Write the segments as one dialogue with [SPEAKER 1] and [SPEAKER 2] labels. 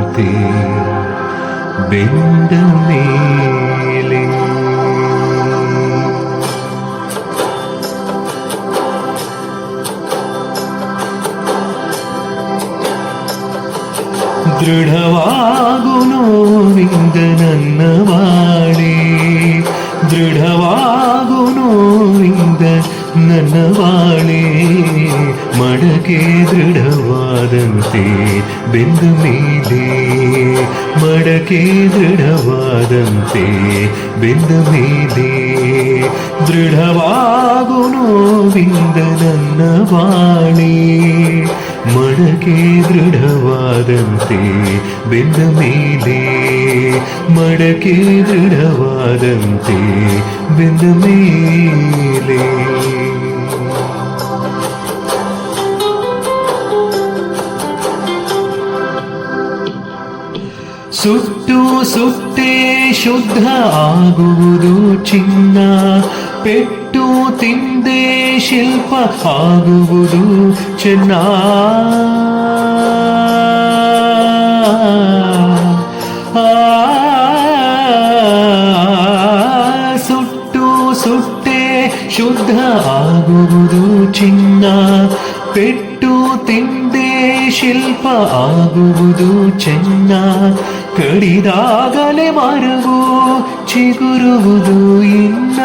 [SPEAKER 1] ದೃಢವಾದಂತೆ ಬೆಂದ ಮೇಲೆ ದೃಢವಾಗು ನೋವಿಂದ ನನ್ನ ಬಾಳೆ, ದೃಢವಾಗು ನೋವಿಂದ ನನ್ನ ಬಾಳೆ, ಮಡಕೆ ದೃಢವಾದಂತೆ ಬೆಂದ ಮೇಲೆ, ಮಡಕೆ ದೃಢವಾದಂತೆ ಬೆಂದ ಮೇಲೆ, ದೃಢವಾಗು ನೋವಿಂದ ನನ್ನ ಬಾಳೆ, ಮಡಕೆ ದೃಢವಾದಂತೆ ಬೆಂದ ಮೇಲೆ, ಮಡಕೆ ದೃಢವಾದಂತೆ ಬೆಂದ ಮೇಲೆ. ಸುಟ್ಟು ಸುಟ್ಟೆ ಶುದ್ಧ ಆಗುವುದು ಚಿನ್ನ, ಪೆಟ್ಟು ತಿಂದೆ ಶಿಲ್ಪ ಆಗುವುದು ಚೆನ್ನ, ಸುಟ್ಟು ಸುಟ್ಟೆ ಶುದ್ಧ ಆಗುವುದು ಚಿನ್ನ, ಪೆಟ್ಟು ತಿಂದೆ ಶಿಲ್ಪ ಆಗುವುದು ಚೆನ್ನ, ಕಡಿದಾಗಲೇ ಮರವು ಚಿಗುರುವುದು ಇನ್ನ,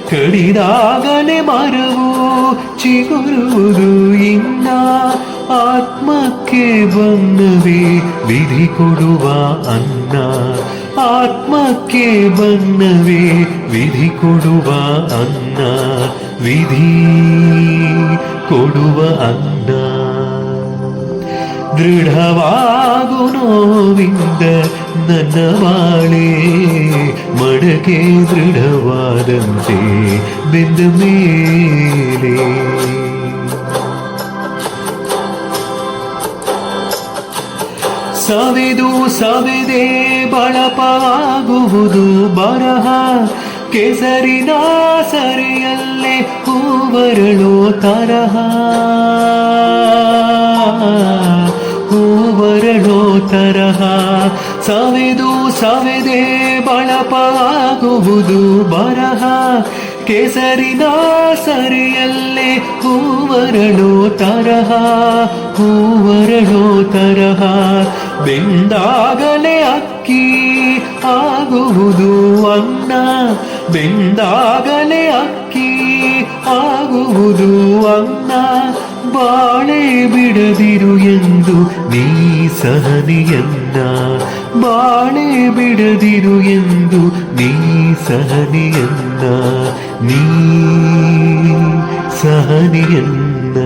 [SPEAKER 1] ಕಡಿದಾಗಲೇ ಮರವು ಚಿಗುರುವುದು ಇನ್ನ, ಆತ್ಮಕ್ಕೆ ಬಣ್ಣವೇ ವಿಧಿ ಕೊಡುವ ಅನ್ನ, ಆತ್ಮಕ್ಕೆ ಬಣ್ಣವೇ ವಿಧಿ ಕೊಡುವ ಅನ್ನ, ವಿಧಿ ಕೊಡುವ ಅನ್ನ. ದೃಢವಾಗು ನೋವಿಂದ ನನ್ನ ಬಾಳೆ, ಮಡಕೆ ದೃಢವಾದಂತೆ ಬೆಂದ ಮೇಲೆ. ಸವೆದು ಸವೆದೆ ಬಳಪಾಗುವುದು ಬರಹ, ಕೆಸರಿನ ಸರಿಯಲ್ಲೇ ಹೂವರಳೋ ತರಹ, ಹೂವರಳೋ ತರಹ, ಸವೆದು ಸವೆದೆ ಬಳಪಾಗುವುದು ಬರಹ, ಕೆಸರಿನ ಸರಿಯಲ್ಲೇ ಹೂವರಳೋ ತರಹ, ಹೂವರಳೋ ತರಹ, ಬೆಂದಾಗಲೇ ಅಕ್ಕಿ ಆಗುವುದು ಅನ್ನ, ಬೆಂದಾಗಲೇ ಅಕ್ಕಿ ಆಗುವುದು ಅನ್ನ, ಬಾಳೆ ಬಿಡದಿರು ಎಂದು ನೀ ಸಹನಿಯನ್ನ, ಬಾಳೆ ಬಿಡದಿರು ಎಂದು ನೀ ಸಹನಿಯನ್ನ, ನೀ ಸಹನಿಯನ್ನ.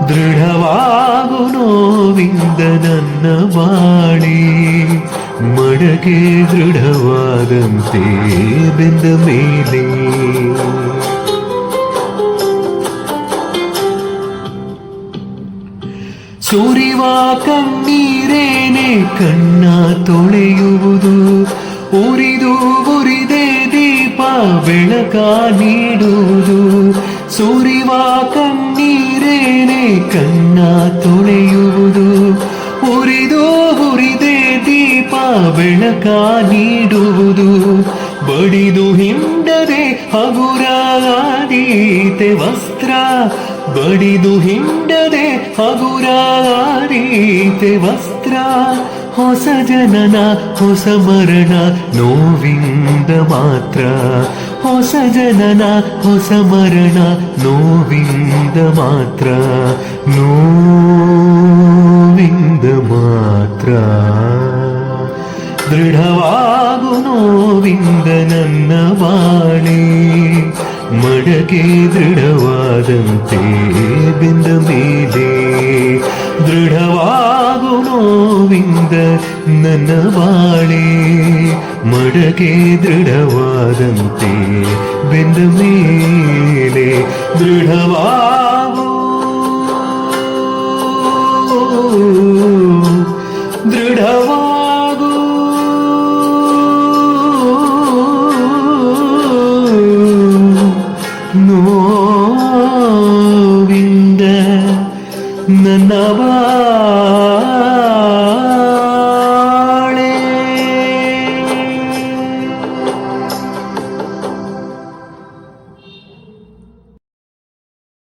[SPEAKER 1] ದೃಢವಾಗು ನೋವಿಂದ ನನ್ನ ಬಾಳೆ, ಮಡಕೆ ದೃಢವಾದಂತೆ ಬೆಂದ ಮೇಲೆ. ಸುರಿವ ಕಣ್ಣೀರೇನೆ ಕಣ್ಣ ತೊಳೆಯುವುದು, ಉರಿದು ಉರಿದೆ ದೀಪ ಬೆಳಕ ನೀಡುವುದು, ಸುರಿವ ಕಣ್ಣೀರೇನೆ ಕಣ್ಣ ತೊಳೆಯುವುದು, ಉರಿದು ಉರಿದೆ ದೀಪ ಬೆಳಕ ನೀಡುವುದು, ಬಡಿದು ಹಿಂಡದೆ ಹಗುರಾದೀತೆ ವಸ್ತ್ರ, ಬಡಿದು ಹಿಂಡದೆ ಹಗುರಾದೀತೆ ವಸ್ತ್ರ, ಹೊಸ ಜನನ ಹೊಸ ಮರಣ ನೋವಿಂದ ಮಾತ್ರ, ಹೊಸ ಜನನ ಹೊಸ ಮರಣ ನೋವಿಂದ ಮಾತ್ರ, ನೋವಿಂದ ಮಾತ್ರ. ದೃಢವಾಗು ನೋವಿಂದ ನನ್ನ ಬಾಳೆ, ಮಡಕೆ ದೃಢವಾದಂತೆ ಬೆಂದ ಮೇಲೆ, ದೃಢವಾಗು ನೋವಿಂದ ನನ್ನ ಬಾಳೆ, ಮಡಕೆ ದೃಢವಾದಂತೆ ಬೆಂದ ಮೇಲೆ, ದೃಢವಾಗು ದೃಢವಾಗು ನೋವಿಂದ ನನ್ನ